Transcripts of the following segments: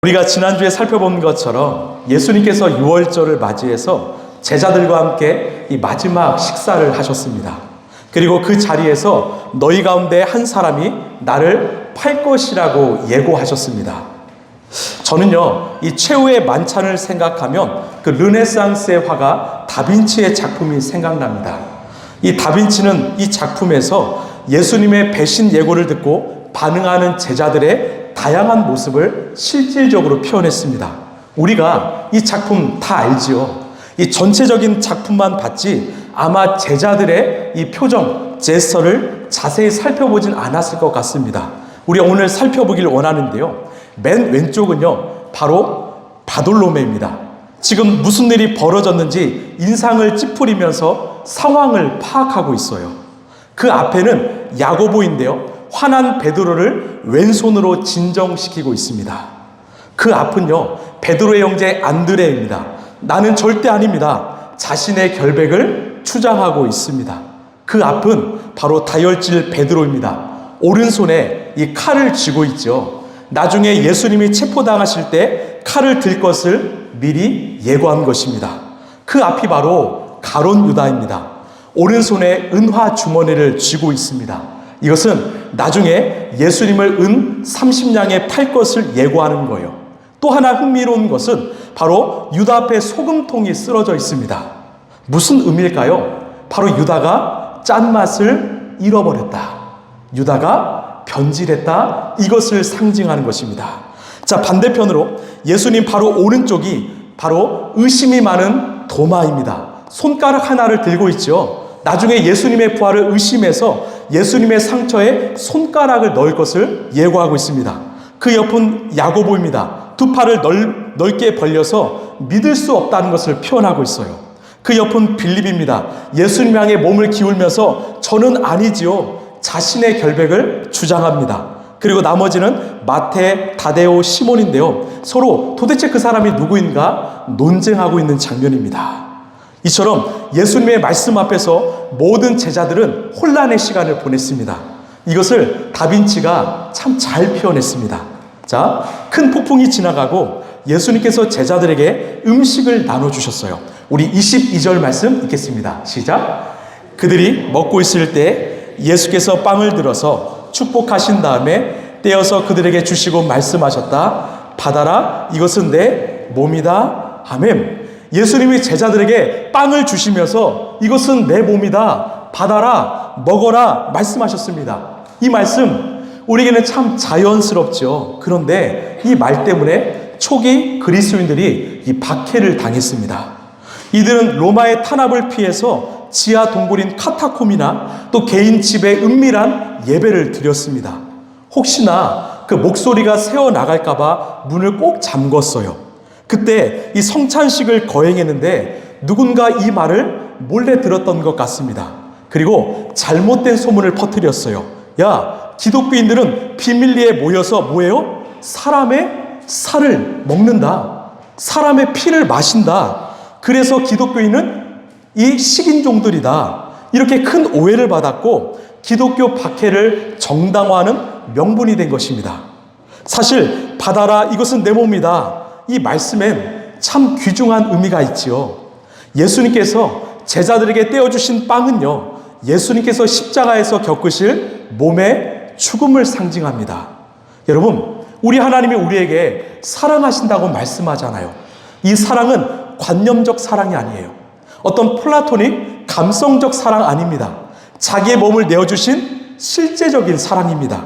우리가 지난주에 살펴본 것처럼 예수님께서 유월절을 맞이해서 제자들과 함께 이 마지막 식사를 하셨습니다. 그리고 그 자리에서 너희 가운데 한 사람이 나를 팔 것이라고 예고하셨습니다. 저는요, 이 최후의 만찬을 생각하면 그 르네상스의 화가 다빈치의 작품이 생각납니다. 이 다빈치는 이 작품에서 예수님의 배신 예고를 듣고 반응하는 제자들의 다양한 모습을 실질적으로 표현했습니다. 우리가 이 작품 다 알지요. 이 전체적인 작품만 봤지 아마 제자들의 이 표정, 제스처를 자세히 살펴보진 않았을 것 같습니다. 우리가 오늘 살펴보길 원하는데요. 맨 왼쪽은요, 바로 바돌로메입니다. 지금 무슨 일이 벌어졌는지 인상을 찌푸리면서 상황을 파악하고 있어요. 그 앞에는 야고보인데요. 화난 베드로를 왼손으로 진정시키고 있습니다. 그 앞은요, 베드로의 형제 안드레입니다. 나는 절대 아닙니다. 자신의 결백을 주장하고 있습니다. 그 앞은 바로 다혈질 베드로입니다. 오른손에 이 칼을 쥐고 있죠. 나중에 예수님이 체포당하실 때 칼을 들 것을 미리 예고한 것입니다. 그 앞이 바로 가룟 유다입니다. 오른손에 은화 주머니를 쥐고 있습니다. 이것은 나중에 예수님을 은 30냥에 팔 것을 예고하는 거예요. 또 하나 흥미로운 것은 바로 유다 앞에 소금통이 쓰러져 있습니다. 무슨 의미일까요? 바로 유다가 짠맛을 잃어버렸다. 유다가 변질했다. 이것을 상징하는 것입니다. 자, 반대편으로 예수님 바로 오른쪽이 바로 의심이 많은 도마입니다. 손가락 하나를 들고 있죠. 나중에 예수님의 부활을 의심해서 예수님의 상처에 손가락을 넣을 것을 예고하고 있습니다. 그 옆은 야고보입니다. 두 팔을 넓게 벌려서 믿을 수 없다는 것을 표현하고 있어요. 그 옆은 빌립입니다. 예수님 향해 몸을 기울면서 저는 아니지요. 자신의 결백을 주장합니다. 그리고 나머지는 마태, 다데오, 시몬인데요. 서로 도대체 그 사람이 누구인가 논쟁하고 있는 장면입니다. 이처럼 예수님의 말씀 앞에서 모든 제자들은 혼란의 시간을 보냈습니다. 이것을 다빈치가 참 잘 표현했습니다. 자, 큰 폭풍이 지나가고 예수님께서 제자들에게 음식을 나눠주셨어요. 우리 22절 말씀 읽겠습니다. 시작. 그들이 먹고 있을 때 예수께서 빵을 들어서 축복하신 다음에 떼어서 그들에게 주시고 말씀하셨다. 받아라, 이것은 내 몸이다. 아멘. 예수님이 제자들에게 빵을 주시면서 이것은 내 몸이다. 받아라, 먹어라 말씀하셨습니다. 이 말씀 우리에게는 참 자연스럽죠. 그런데 이 말 때문에 초기 그리스도인들이 이 박해를 당했습니다. 이들은 로마의 탄압을 피해서 지하 동굴인 카타콤이나 또 개인 집에 은밀한 예배를 드렸습니다. 혹시나 그 목소리가 새어나갈까봐 문을 꼭 잠궜어요. 그때 이 성찬식을 거행했는데 누군가 이 말을 몰래 들었던 것 같습니다. 그리고 잘못된 소문을 퍼뜨렸어요. 야, 기독교인들은 비밀리에 모여서 뭐예요? 사람의 살을 먹는다. 사람의 피를 마신다. 그래서 기독교인은 이 식인종들이다. 이렇게 큰 오해를 받았고 기독교 박해를 정당화하는 명분이 된 것입니다. 사실 받아라, 이것은 내 몸이다. 이 말씀엔 참 귀중한 의미가 있지요. 예수님께서 제자들에게 떼어주신 빵은요, 예수님께서 십자가에서 겪으실 몸의 죽음을 상징합니다. 여러분, 우리 하나님이 우리에게 사랑하신다고 말씀하잖아요. 이 사랑은 관념적 사랑이 아니에요. 어떤 플라토닉 감성적 사랑 아닙니다. 자기의 몸을 내어주신 실제적인 사랑입니다.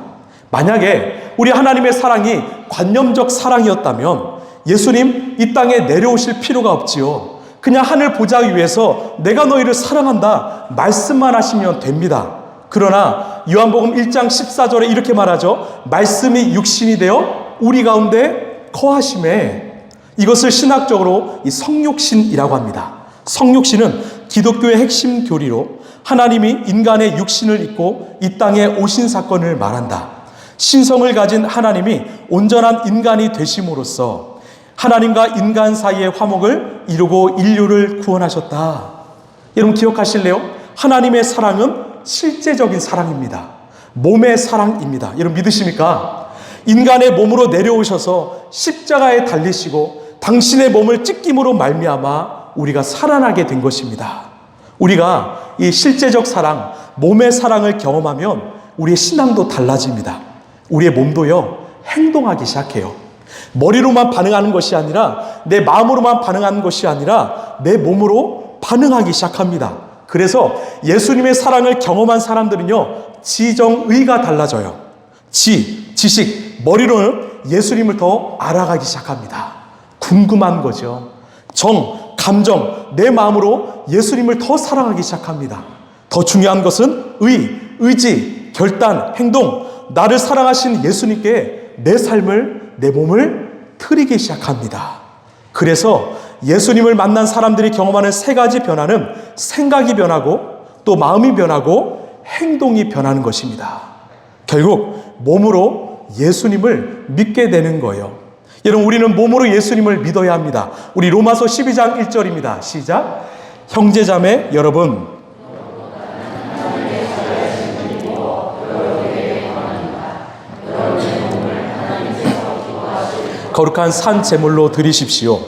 만약에 우리 하나님의 사랑이 관념적 사랑이었다면 예수님 이 땅에 내려오실 필요가 없지요. 그냥 하늘 보좌 위에서 내가 너희를 사랑한다 말씀만 하시면 됩니다. 그러나 요한복음 1장 14절에 이렇게 말하죠. 말씀이 육신이 되어 우리 가운데 거하심에, 이것을 신학적으로 이 성육신이라고 합니다. 성육신은 기독교의 핵심 교리로 하나님이 인간의 육신을 입고 이 땅에 오신 사건을 말한다. 신성을 가진 하나님이 온전한 인간이 되심으로써 하나님과 인간 사이의 화목을 이루고 인류를 구원하셨다. 여러분 기억하실래요? 하나님의 사랑은 실제적인 사랑입니다. 몸의 사랑입니다. 여러분 믿으십니까? 인간의 몸으로 내려오셔서 십자가에 달리시고 당신의 몸을 찢김으로 말미암아 우리가 살아나게 된 것입니다. 우리가 이 실제적 사랑, 몸의 사랑을 경험하면 우리의 신앙도 달라집니다. 우리의 몸도요, 행동하기 시작해요. 머리로만 반응하는 것이 아니라, 내 마음으로만 반응하는 것이 아니라 내 몸으로 반응하기 시작합니다. 그래서 예수님의 사랑을 경험한 사람들은요, 지정의가 달라져요. 지식, 머리로는 예수님을 더 알아가기 시작합니다. 궁금한 거죠. 감정, 내 마음으로 예수님을 더 사랑하기 시작합니다. 더 중요한 것은 의지, 결단, 행동, 나를 사랑하신 예수님께 내 삶을, 내 몸을 드리기 시작합니다. 그래서 예수님을 만난 사람들이 경험하는 세 가지 변화는 생각이 변하고 또 마음이 변하고 행동이 변하는 것입니다. 결국 몸으로 예수님을 믿게 되는 거예요. 여러분, 우리는 몸으로 예수님을 믿어야 합니다. 우리 로마서 12장 1절입니다. 시작. 형제자매 여러분, 거룩한 산 제물로 드리십시오.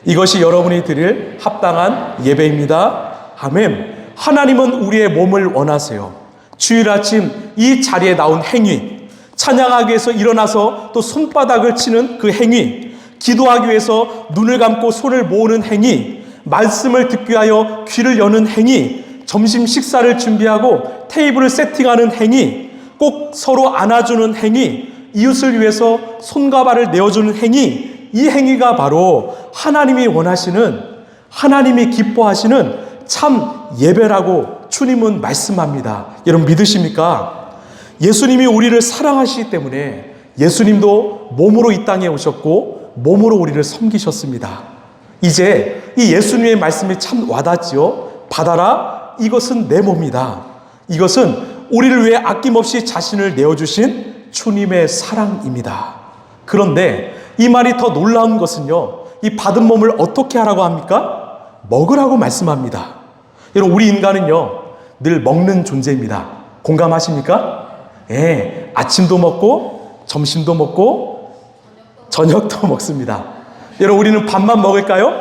이것이 여러분이 드릴 합당한 예배입니다. 아멘. 하나님은 우리의 몸을 원하세요. 주일 아침 이 자리에 나온 행위, 찬양하기 위해서 일어나서 또 손바닥을 치는 그 행위, 기도하기 위해서 눈을 감고 손을 모으는 행위, 말씀을 듣기 위하여 귀를 여는 행위, 점심 식사를 준비하고 테이블을 세팅하는 행위, 꼭 서로 안아주는 행위, 이웃을 위해서 손과 발을 내어주는 행위, 이 행위가 바로 하나님이 원하시는, 하나님이 기뻐하시는 참 예배라고 주님은 말씀합니다. 여러분 믿으십니까? 예수님이 우리를 사랑하시기 때문에 예수님도 몸으로 이 땅에 오셨고 몸으로 우리를 섬기셨습니다. 이제 이 예수님의 말씀이 참 와닿지요. 받아라, 이것은 내 몸이다. 이것은 우리를 위해 아낌없이 자신을 내어주신 주님의 사랑입니다. 그런데 이 말이 더 놀라운 것은요, 이 받은 몸을 어떻게 하라고 합니까? 먹으라고 말씀합니다. 여러분, 우리 인간은요 늘 먹는 존재입니다. 공감하십니까? 예, 아침도 먹고 점심도 먹고 저녁도 먹습니다. 여러분, 우리는 밥만 먹을까요?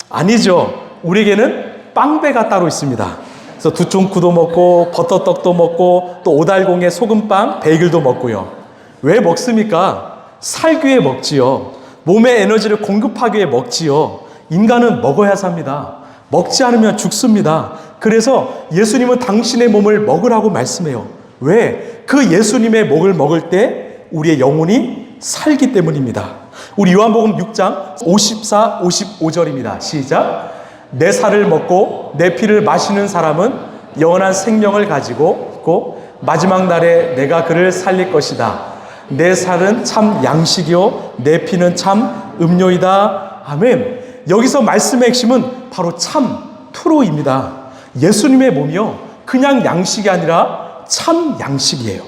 아니죠. 우리에게는 빵배가 따로 있습니다. 그래서 두쫑쿠도 먹고 버터떡도 먹고 또 오달공의 소금빵, 베이글도 먹고요. 왜 먹습니까? 살기 위해 먹지요. 몸에 에너지를 공급하기 위해 먹지요. 인간은 먹어야 삽니다. 먹지 않으면 죽습니다. 그래서 예수님은 당신의 몸을 먹으라고 말씀해요. 왜? 그 예수님의 목을 먹을 때 우리의 영혼이 살기 때문입니다. 우리 요한복음 6장 54, 55절입니다. 시작. 내 살을 먹고 내 피를 마시는 사람은 영원한 생명을 가지고 있고 마지막 날에 내가 그를 살릴 것이다. 내 살은 참 양식이요 내 피는 참 음료이다. 아멘. 여기서 말씀의 핵심은 바로 참 투로입니다. 예수님의 몸이요 그냥 양식이 아니라 참 양식이에요.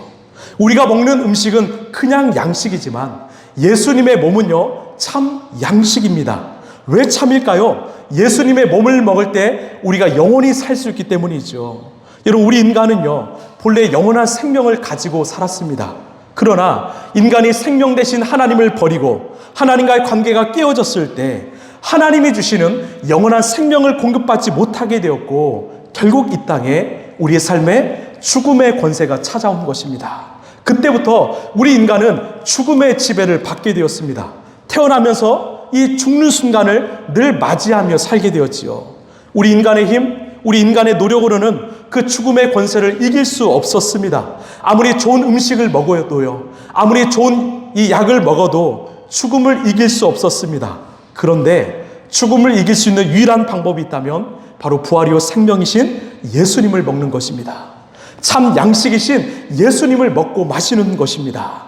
우리가 먹는 음식은 그냥 양식이지만 예수님의 몸은요 참 양식입니다. 왜 참일까요? 예수님의 몸을 먹을 때 우리가 영원히 살 수 있기 때문이죠. 여러분, 우리 인간은요 본래 영원한 생명을 가지고 살았습니다. 그러나 인간이 생명 대신 하나님을 버리고 하나님과의 관계가 깨어졌을 때 하나님이 주시는 영원한 생명을 공급받지 못하게 되었고 결국 이 땅에 우리의 삶에 죽음의 권세가 찾아온 것입니다. 그때부터 우리 인간은 죽음의 지배를 받게 되었습니다. 태어나면서 이 죽는 순간을 늘 맞이하며 살게 되었지요. 우리 인간의 힘, 우리 인간의 노력으로는 그 죽음의 권세를 이길 수 없었습니다. 아무리 좋은 음식을 먹어도요, 아무리 좋은 이 약을 먹어도 죽음을 이길 수 없었습니다. 그런데 죽음을 이길 수 있는 유일한 방법이 있다면 바로 부활이요 생명이신 예수님을 먹는 것입니다. 참 양식이신 예수님을 먹고 마시는 것입니다.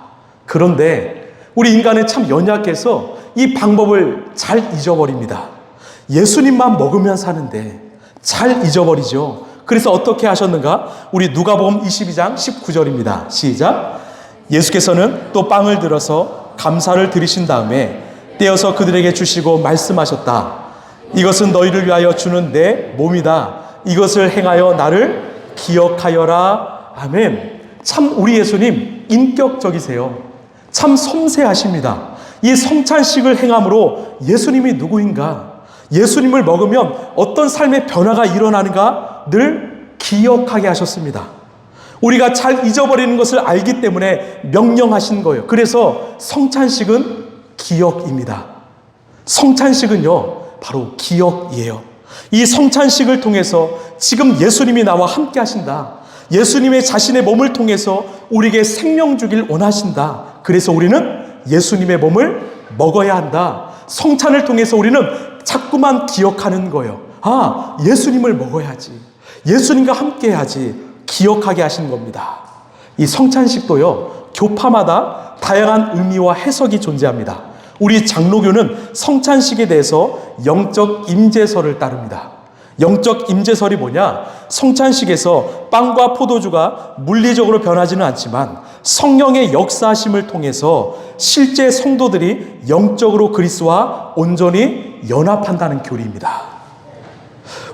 그런데 우리 인간은 참 연약해서 이 방법을 잘 잊어버립니다. 예수님만 먹으면 사는데 잘 잊어버리죠. 그래서 어떻게 하셨는가? 우리 누가복음 22장 19절입니다. 시작. 예수께서는 또 빵을 들어서 감사를 드리신 다음에 떼어서 그들에게 주시고 말씀하셨다. 이것은 너희를 위하여 주는 내 몸이다. 이것을 행하여 나를 기억하여라. 아멘. 참 우리 예수님 인격적이세요. 참 섬세하십니다. 이 성찬식을 행함으로 예수님이 누구인가, 예수님을 먹으면 어떤 삶의 변화가 일어나는가 늘 기억하게 하셨습니다. 우리가 잘 잊어버리는 것을 알기 때문에 명령하신 거예요. 그래서 성찬식은 기억입니다. 성찬식은요, 바로 기억이에요. 이 성찬식을 통해서 지금 예수님이 나와 함께 하신다. 예수님의 자신의 몸을 통해서 우리에게 생명 주길 원하신다. 그래서 우리는 예수님의 몸을 먹어야 한다. 성찬을 통해서 우리는 자꾸만 기억하는 거예요. 아, 예수님을 먹어야지. 예수님과 함께 해야지. 기억하게 하시는 겁니다. 이 성찬식도요, 교파마다 다양한 의미와 해석이 존재합니다. 우리 장로교는 성찬식에 대해서 영적 임재설을 따릅니다. 영적 임재설이 뭐냐? 성찬식에서 빵과 포도주가 물리적으로 변하지는 않지만 성령의 역사하심을 통해서 실제 성도들이 영적으로 그리스도와 온전히 연합한다는 교리입니다.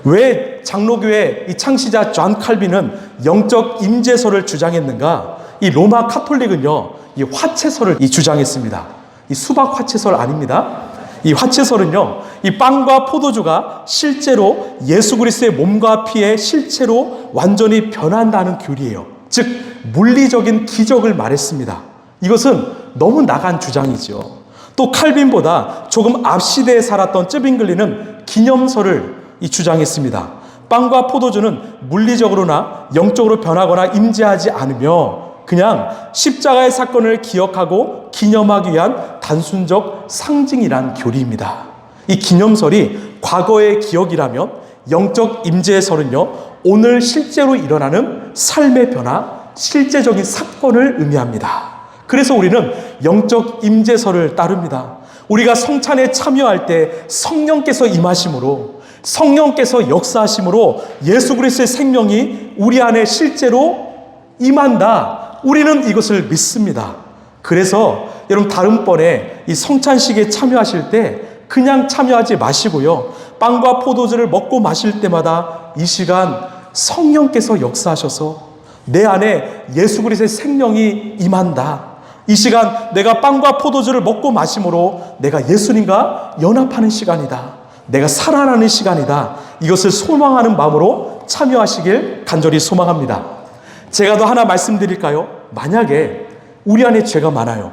왜 장로교의 이 창시자 존 칼빈은 영적 임재설을 주장했는가? 이 로마 카톨릭은요, 이 화채설을 주장했습니다. 이 수박 화채설 아닙니다. 이 화채설은요, 이 빵과 포도주가 실제로 예수 그리스도의 몸과 피에 실제로 완전히 변한다는 교리예요. 즉 물리적인 기적을 말했습니다. 이것은 너무 나간 주장이죠. 또 칼빈보다 조금 앞 시대에 살았던 쯔빙글리는 기념설을 주장했습니다. 빵과 포도주는 물리적으로나 영적으로 변하거나 임재하지 않으며 그냥 십자가의 사건을 기억하고 기념하기 위한 단순적 상징이란 교리입니다. 이 기념설이 과거의 기억이라면 영적 임재설은요, 오늘 실제로 일어나는 삶의 변화, 실제적인 사건을 의미합니다. 그래서 우리는 영적 임재설을 따릅니다. 우리가 성찬에 참여할 때 성령께서 임하심으로, 성령께서 역사하심으로 예수 그리스도의 생명이 우리 안에 실제로 임한다. 우리는 이것을 믿습니다. 그래서 여러분 다음번에 이 성찬식에 참여하실 때 그냥 참여하지 마시고요, 빵과 포도주를 먹고 마실 때마다 이 시간 성령께서 역사하셔서 내 안에 예수 그리스도의 생명이 임한다. 이 시간 내가 빵과 포도주를 먹고 마심으로 내가 예수님과 연합하는 시간이다. 내가 살아나는 시간이다. 이것을 소망하는 마음으로 참여하시길 간절히 소망합니다. 제가 더 하나 말씀드릴까요? 만약에 우리 안에 죄가 많아요.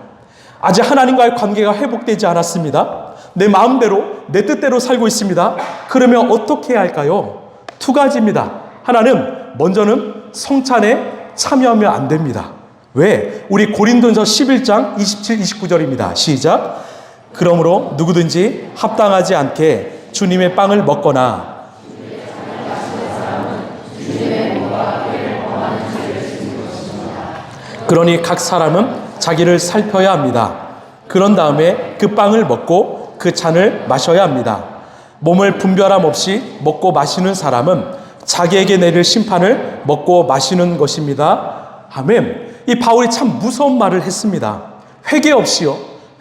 아직 하나님과의 관계가 회복되지 않았습니다. 내 마음대로, 내 뜻대로 살고 있습니다. 그러면 어떻게 해야 할까요? 두 가지입니다. 하나는, 먼저는 성찬에 참여하면 안 됩니다. 왜? 우리 고린도전서 11장 27, 29절입니다. 시작. 그러므로 누구든지 합당하지 않게 주님의 빵을 먹거나 그러니 각 사람은 자기를 살펴야 합니다. 그런 다음에 그 빵을 먹고 그 잔을 마셔야 합니다. 몸을 분별함 없이 먹고 마시는 사람은 자기에게 내릴 심판을 먹고 마시는 것입니다. 아멘. 이 바울이 참 무서운 말을 했습니다. 회개 없이요,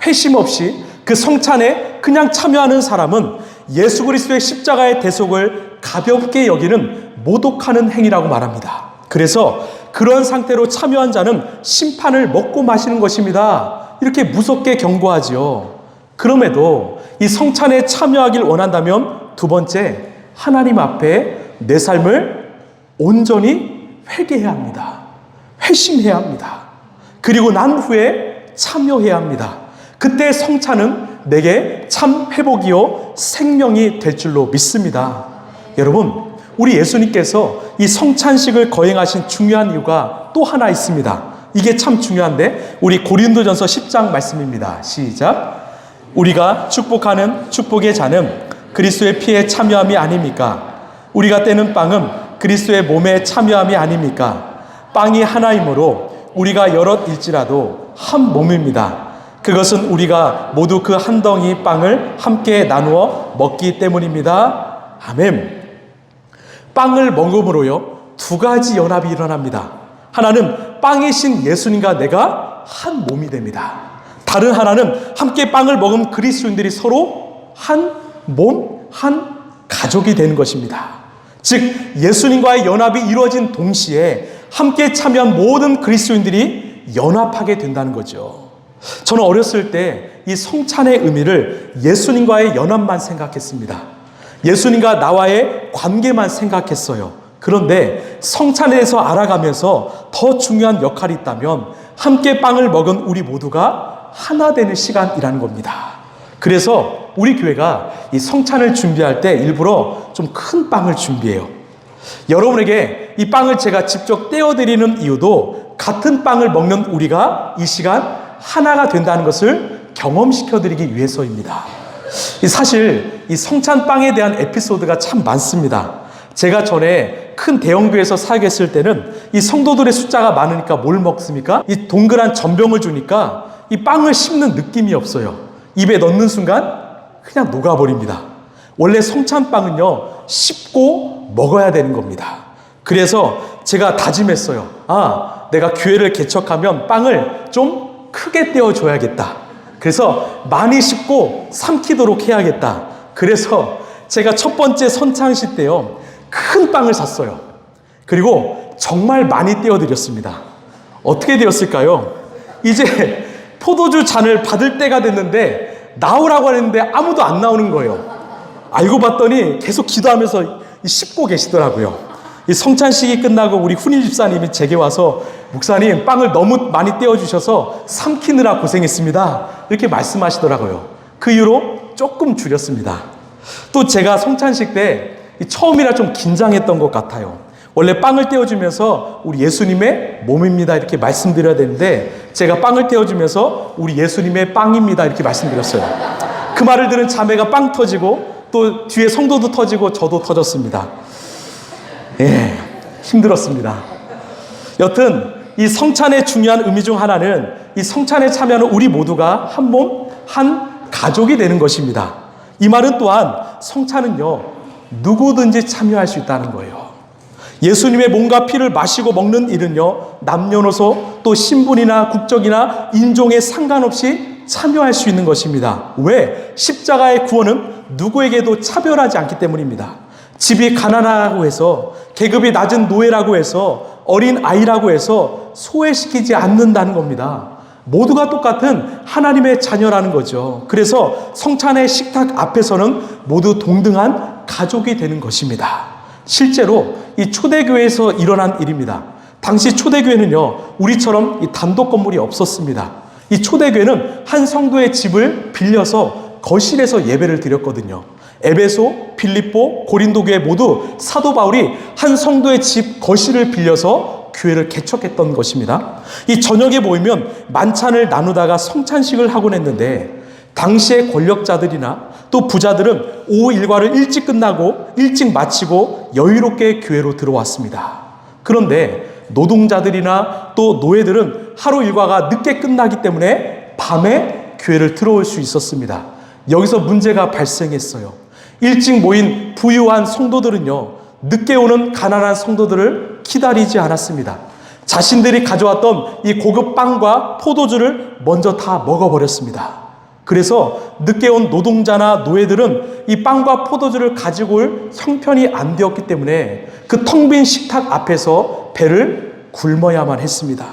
회심 없이 그 성찬에 그냥 참여하는 사람은 예수 그리스도의 십자가의 대속을 가볍게 여기는 모독하는 행위라고 말합니다. 그래서 그런 상태로 참여한 자는 심판을 먹고 마시는 것입니다. 이렇게 무섭게 경고하지요. 그럼에도 이 성찬에 참여하길 원한다면 두 번째, 하나님 앞에 내 삶을 온전히 회개해야 합니다. 회심해야 합니다. 그리고 난 후에 참여해야 합니다. 그때 성찬은 내게 참 회복이요 생명이 될 줄로 믿습니다. 여러분, 우리 예수님께서 이 성찬식을 거행하신 중요한 이유가 또 하나 있습니다. 이게 참 중요한데 우리 고린도전서 10장 말씀입니다. 시작. 우리가 축복하는 축복의 잔은 그리스도의 피에 참여함이 아닙니까? 우리가 떼는 빵은 그리스도의 몸에 참여함이 아닙니까? 빵이 하나이므로 우리가 여럿일지라도 한 몸입니다. 그것은 우리가 모두 그 한 덩이 빵을 함께 나누어 먹기 때문입니다. 아멘. 빵을 먹음으로요, 두 가지 연합이 일어납니다. 하나는 빵이신 예수님과 내가 한 몸이 됩니다. 다른 하나는 함께 빵을 먹은 그리스도인들이 서로 한 몸, 한 가족이 되는 것입니다. 즉 예수님과의 연합이 이루어진 동시에 함께 참여한 모든 그리스도인들이 연합하게 된다는 거죠. 저는 어렸을 때 이 성찬의 의미를 예수님과의 연합만 생각했습니다. 예수님과 나와의 관계만 생각했어요. 그런데 성찬에 대해서 알아가면서 더 중요한 역할이 있다면 함께 빵을 먹은 우리 모두가 하나 되는 시간이라는 겁니다. 그래서 우리 교회가 이 성찬을 준비할 때 일부러 좀 큰 빵을 준비해요. 여러분에게 이 빵을 제가 직접 떼어드리는 이유도 같은 빵을 먹는 우리가 이 시간 하나가 된다는 것을 경험시켜드리기 위해서입니다. 사실 이 성찬빵에 대한 에피소드가 참 많습니다. 제가 전에 큰 대형교회에서 사역했을 때는 이 성도들의 숫자가 많으니까 뭘 먹습니까? 이 동그란 전병을 주니까 이 빵을 씹는 느낌이 없어요. 입에 넣는 순간 그냥 녹아버립니다. 원래 성찬빵은요, 씹고 먹어야 되는 겁니다. 그래서 제가 다짐했어요. 내가 교회를 개척하면 빵을 좀 크게 떼어줘야겠다. 그래서 많이 씹고 삼키도록 해야겠다. 그래서 제가 첫 번째 선창식 때요, 큰 빵을 샀어요. 그리고 정말 많이 떼어드렸습니다. 어떻게 되었을까요? 이제 포도주 잔을 받을 때가 됐는데 나오라고 하는데 아무도 안 나오는 거예요. 알고 봤더니 계속 기도하면서 씹고 계시더라고요. 이 성찬식이 끝나고 우리 훈임 집사님이 제게 와서 목사님, 빵을 너무 많이 떼어주셔서 삼키느라 고생했습니다. 이렇게 말씀하시더라고요. 그 이후로 조금 줄였습니다. 또 제가 성찬식 때 처음이라 좀 긴장했던 것 같아요. 원래 빵을 떼어주면서 우리 예수님의 몸입니다 이렇게 말씀드려야 되는데 제가 빵을 떼어주면서 우리 예수님의 빵입니다 이렇게 말씀드렸어요. 그 말을 들은 자매가 빵 터지고 또 뒤에 성도도 터지고 저도 터졌습니다. 힘들었습니다. 여튼 이 성찬의 중요한 의미 중 하나는 이 성찬에 참여하는 우리 모두가 한 몸, 한 가족이 되는 것입니다. 이 말은 또한 성찬은요, 누구든지 참여할 수 있다는 거예요. 예수님의 몸과 피를 마시고 먹는 일은요, 남녀노소 또 신분이나 국적이나 인종에 상관없이 참여할 수 있는 것입니다. 왜? 십자가의 구원은 누구에게도 차별하지 않기 때문입니다. 집이 가난하고 해서, 계급이 낮은 노예라고 해서, 어린 아이라고 해서 소외시키지 않는다는 겁니다. 모두가 똑같은 하나님의 자녀라는 거죠. 그래서 성찬의 식탁 앞에서는 모두 동등한 가족이 되는 것입니다. 실제로 이 초대교회에서 일어난 일입니다. 당시 초대교회는요, 우리처럼 이 단독 건물이 없었습니다. 이 초대교회는 한 성도의 집을 빌려서 거실에서 예배를 드렸거든요. 에베소, 빌립보, 고린도 교회 모두 사도 바울이 한 성도의 집 거실을 빌려서 교회를 개척했던 것입니다. 이 저녁에 모이면 만찬을 나누다가 성찬식을 하곤 했는데 당시의 권력자들이나 또 부자들은 오후 일과를 일찍 끝나고 일찍 마치고 여유롭게 교회로 들어왔습니다. 그런데 노동자들이나 또 노예들은 하루 일과가 늦게 끝나기 때문에 밤에 교회를 들어올 수 있었습니다. 여기서 문제가 발생했어요. 일찍 모인 부유한 성도들은요, 늦게 오는 가난한 성도들을 기다리지 않았습니다. 자신들이 가져왔던 이 고급 빵과 포도주를 먼저 다 먹어버렸습니다. 그래서 늦게 온 노동자나 노예들은 이 빵과 포도주를 가지고 올 형편이 안 되었기 때문에 그 텅 빈 식탁 앞에서 배를 굶어야만 했습니다.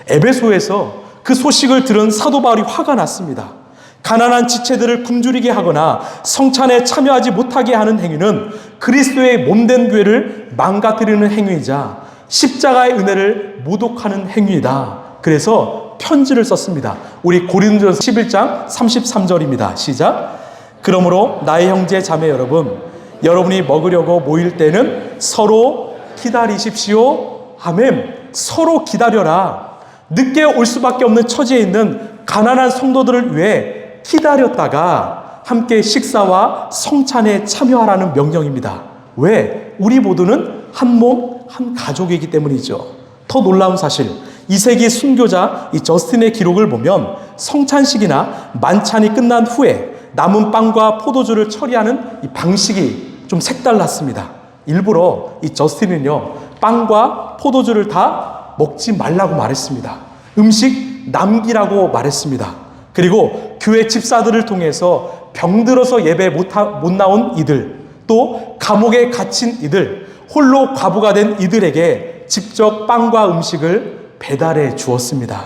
에베소에서 그 소식을 들은 사도 바울이 화가 났습니다. 가난한 지체들을 굶주리게 하거나 성찬에 참여하지 못하게 하는 행위는 그리스도의 몸된 교회를 망가뜨리는 행위이자 십자가의 은혜를 모독하는 행위이다. 그래서 편지를 썼습니다. 우리 고린도전서 11장 33절입니다. 시작. 그러므로 나의 형제 자매 여러분, 여러분이 먹으려고 모일 때는 서로 기다리십시오. 아멘. 서로 기다려라. 늦게 올 수밖에 없는 처지에 있는 가난한 성도들을 위해 기다렸다가 함께 식사와 성찬에 참여하라는 명령입니다. 왜? 우리 모두는 한 몸, 한 가족이기 때문이죠. 더 놀라운 사실, 2세기 순교자 이 저스틴의 기록을 보면 성찬식이나 만찬이 끝난 후에 남은 빵과 포도주를 처리하는 이 방식이 좀 색달랐습니다. 일부러 이 저스틴은요, 빵과 포도주를 다 먹지 말라고 말했습니다. 음식 남기라고 말했습니다. 그리고 교회 집사들을 통해서 병들어서 예배 못 나온 이들, 또 감옥에 갇힌 이들, 홀로 과부가 된 이들에게 직접 빵과 음식을 배달해 주었습니다.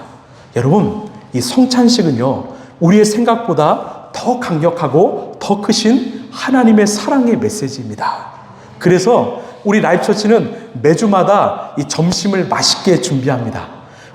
여러분, 이 성찬식은요, 우리의 생각보다 더 강력하고 더 크신 하나님의 사랑의 메시지입니다. 그래서 우리 라이프처치는 매주마다 이 점심을 맛있게 준비합니다.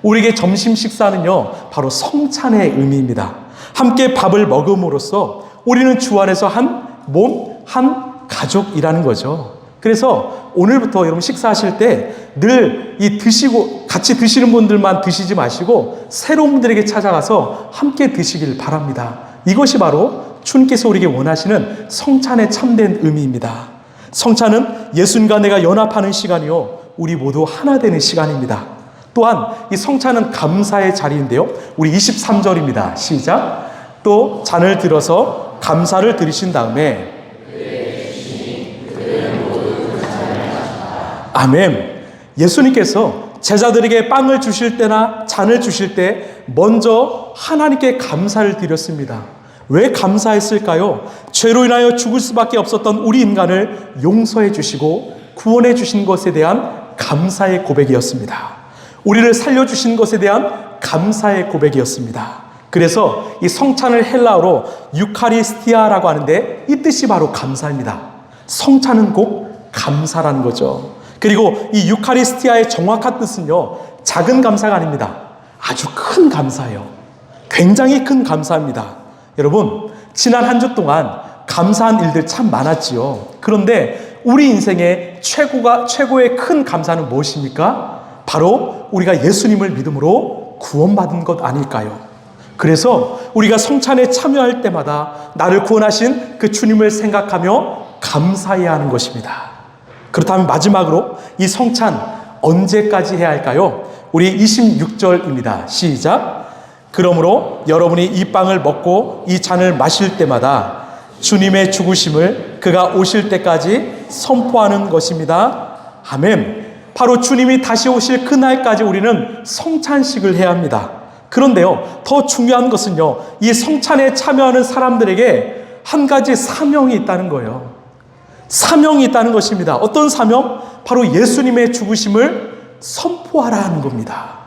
우리에게 점심 식사는요, 바로 성찬의 의미입니다. 함께 밥을 먹음으로써 우리는 주 안에서 한 몸, 한 가족이라는 거죠. 그래서 오늘부터 여러분 식사하실 때 늘 이 드시고 같이 드시는 분들만 드시지 마시고 새로운 분들에게 찾아가서 함께 드시길 바랍니다. 이것이 바로 주님께서 우리에게 원하시는 성찬의 참된 의미입니다. 성찬은 예수님과 내가 연합하는 시간이요, 우리 모두 하나 되는 시간입니다. 또한 이 성찬은 감사의 자리인데요, 우리 23절입니다. 시작. 또 잔을 들어서 감사를 드리신 다음에 아멘. 예수님께서 제자들에게 빵을 주실 때나 잔을 주실 때 먼저 하나님께 감사를 드렸습니다. 왜 감사했을까요? 죄로 인하여 죽을 수밖에 없었던 우리 인간을 용서해 주시고 구원해 주신 것에 대한 감사의 고백이었습니다. 우리를 살려주신 것에 대한 감사의 고백이었습니다. 그래서 이 성찬을 헬라어로 유카리스티아라고 하는데 이 뜻이 바로 감사입니다. 성찬은 곧 감사라는 거죠. 그리고 이 유카리스티아의 정확한 뜻은요, 작은 감사가 아닙니다. 아주 큰 감사예요. 굉장히 큰 감사입니다. 여러분, 지난 한 주 동안 감사한 일들 참 많았지요. 그런데 우리 인생의 최고의 큰 감사는 무엇입니까? 바로 우리가 예수님을 믿음으로 구원받은 것 아닐까요? 그래서 우리가 성찬에 참여할 때마다 나를 구원하신 그 주님을 생각하며 감사해야 하는 것입니다. 그렇다면 마지막으로 이 성찬 언제까지 해야 할까요? 우리 26절입니다. 시작. 그러므로 여러분이 이 빵을 먹고 이 잔을 마실 때마다 주님의 죽으심을 그가 오실 때까지 선포하는 것입니다. 아멘. 바로 주님이 다시 오실 그날까지 우리는 성찬식을 해야 합니다. 그런데요, 더 중요한 것은요, 이 성찬에 참여하는 사람들에게 한 가지 사명이 있다는 거예요. 사명이 있다는 것입니다. 어떤 사명? 바로 예수님의 죽으심을 선포하라는 겁니다.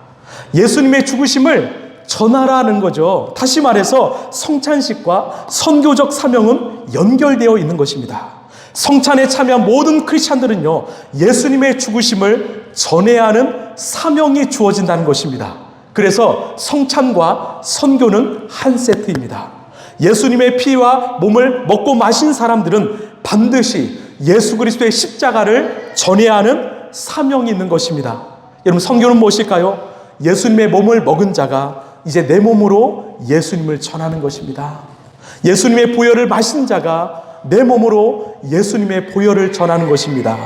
예수님의 죽으심을 전하라는 거죠. 다시 말해서 성찬식과 선교적 사명은 연결되어 있는 것입니다. 성찬에 참여한 모든 크리스찬들은요, 예수님의 죽으심을 전해야 하는 사명이 주어진다는 것입니다. 그래서 성찬과 선교는 한 세트입니다. 예수님의 피와 몸을 먹고 마신 사람들은 반드시 예수 그리스도의 십자가를 전해야 하는 사명이 있는 것입니다. 여러분, 선교는 무엇일까요? 예수님의 몸을 먹은 자가 이제 내 몸으로 예수님을 전하는 것입니다. 예수님의 보혈을 마신 자가 내 몸으로 예수님의 보혈을 전하는 것입니다.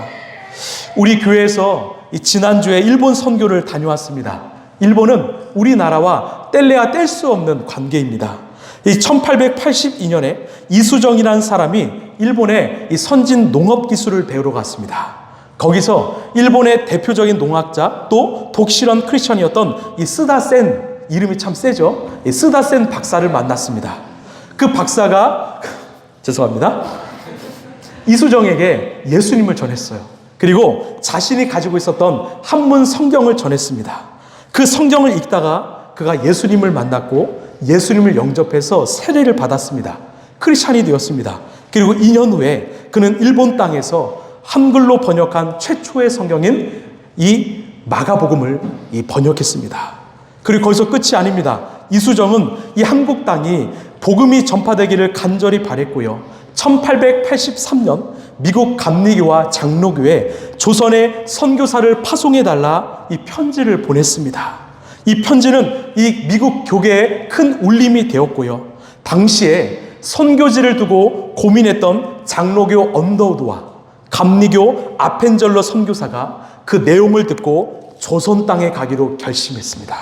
우리 교회에서 지난주에 일본 선교를 다녀왔습니다. 일본은 우리나라와 뗄래야 뗄 수 없는 관계입니다. 1882년에 이수정이라는 사람이 일본의 선진 농업 기술을 배우러 갔습니다. 거기서 일본의 대표적인 농학자 또 독실한 크리스천이었던 이 스다센, 이름이 참 세죠? 이 스다센 박사를 만났습니다. 그 박사가 죄송합니다. 이수정에게 예수님을 전했어요. 그리고 자신이 가지고 있었던 한문 성경을 전했습니다. 그 성경을 읽다가 그가 예수님을 만났고 예수님을 영접해서 세례를 받았습니다. 크리스찬이 되었습니다. 그리고 2년 후에 그는 일본 땅에서 한글로 번역한 최초의 성경인 이 마가복음을 번역했습니다. 그리고 거기서 끝이 아닙니다. 이수정은 이 한국 땅이 복음이 전파되기를 간절히 바랬고요. 1883년 미국 감리교와 장로교에 조선의 선교사를 파송해달라 이 편지를 보냈습니다. 이 편지는 이 미국 교계에 큰 울림이 되었고요. 당시에 선교지를 두고 고민했던 장로교 언더우드와 감리교 아펜젤러 선교사가 그 내용을 듣고 조선 땅에 가기로 결심했습니다.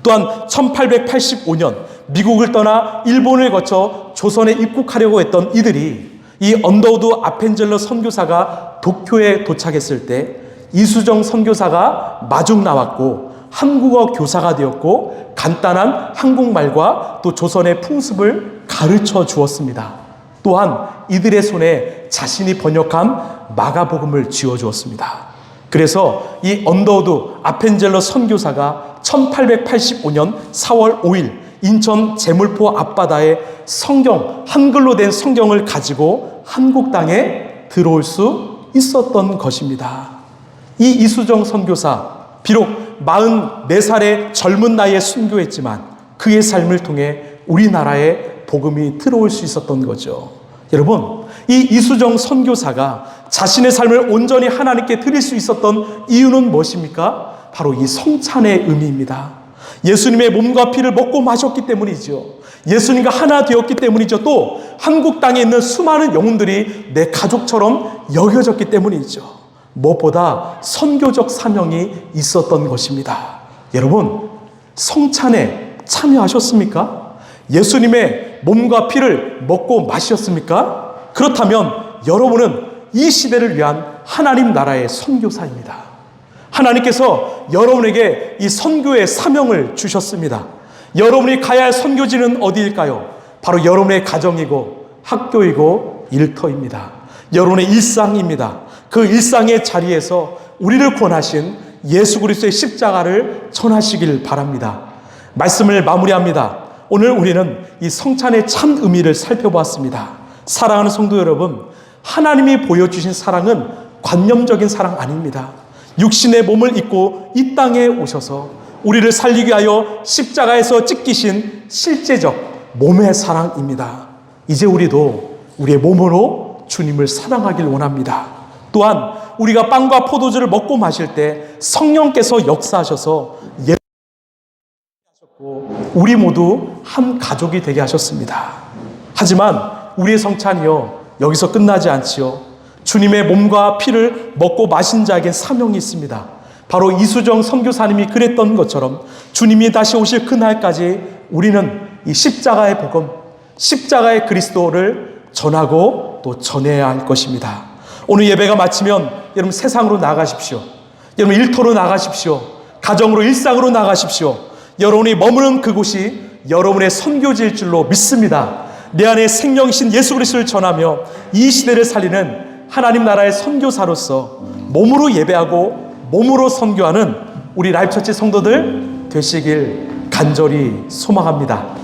또한 1885년 미국을 떠나 일본을 거쳐 조선에 입국하려고 했던 이들이 이 언더우드 아펜젤러 선교사가 도쿄에 도착했을 때 이수정 선교사가 마중 나왔고 한국어 교사가 되었고 간단한 한국말과 또 조선의 풍습을 가르쳐 주었습니다. 또한 이들의 손에 자신이 번역한 마가복음을 쥐어주었습니다. 그래서 이 언더우드 아펜젤러 선교사가 1885년 4월 5일 인천 제물포 앞바다에 성경, 한글로 된 성경을 가지고 한국 땅에 들어올 수 있었던 것입니다. 이 이수정 선교사, 비록 44살의 젊은 나이에 순교했지만 그의 삶을 통해 우리나라에 복음이 들어올 수 있었던 거죠. 여러분, 이 이수정 선교사가 자신의 삶을 온전히 하나님께 드릴 수 있었던 이유는 무엇입니까? 바로 이 성찬의 의미입니다. 예수님의 몸과 피를 먹고 마셨기 때문이죠. 예수님과 하나 되었기 때문이죠. 또 한국 땅에 있는 수많은 영혼들이 내 가족처럼 여겨졌기 때문이죠. 무엇보다 선교적 사명이 있었던 것입니다. 여러분, 성찬에 참여하셨습니까? 예수님의 몸과 피를 먹고 마셨습니까? 그렇다면 여러분은 이 시대를 위한 하나님 나라의 선교사입니다. 하나님께서 여러분에게 이 선교의 사명을 주셨습니다. 여러분이 가야 할 선교지는 어디일까요? 바로 여러분의 가정이고 학교이고 일터입니다. 여러분의 일상입니다. 그 일상의 자리에서 우리를 구원하신 예수 그리스도의 십자가를 전하시길 바랍니다. 말씀을 마무리합니다. 오늘 우리는 이 성찬의 참 의미를 살펴보았습니다. 사랑하는 성도 여러분, 하나님이 보여주신 사랑은 관념적인 사랑 아닙니다. 육신의 몸을 입고 이 땅에 오셔서 우리를 살리기 위하여 십자가에서 찢기신 실제적 몸의 사랑입니다. 이제 우리도 우리의 몸으로 주님을 사랑하길 원합니다. 또한 우리가 빵과 포도주를 먹고 마실 때 성령께서 역사하셔서 예수하셨고 우리 모두 한 가족이 되게 하셨습니다. 하지만 우리의 성찬이요, 여기서 끝나지 않지요. 주님의 몸과 피를 먹고 마신 자에게 사명이 있습니다. 바로 이수정 선교사님이 그랬던 것처럼 주님이 다시 오실 그날까지 우리는 이 십자가의 복음, 십자가의 그리스도를 전하고 또 전해야 할 것입니다. 오늘 예배가 마치면 여러분 세상으로 나가십시오. 여러분 일터로 나가십시오. 가정으로, 일상으로 나가십시오. 여러분이 머무는 그곳이 여러분의 선교지일 줄로 믿습니다. 내 안에 생명이신 예수 그리스도를 전하며 이 시대를 살리는 하나님 나라의 선교사로서 몸으로 예배하고 몸으로 선교하는 우리 라이프처치 성도들 되시길 간절히 소망합니다.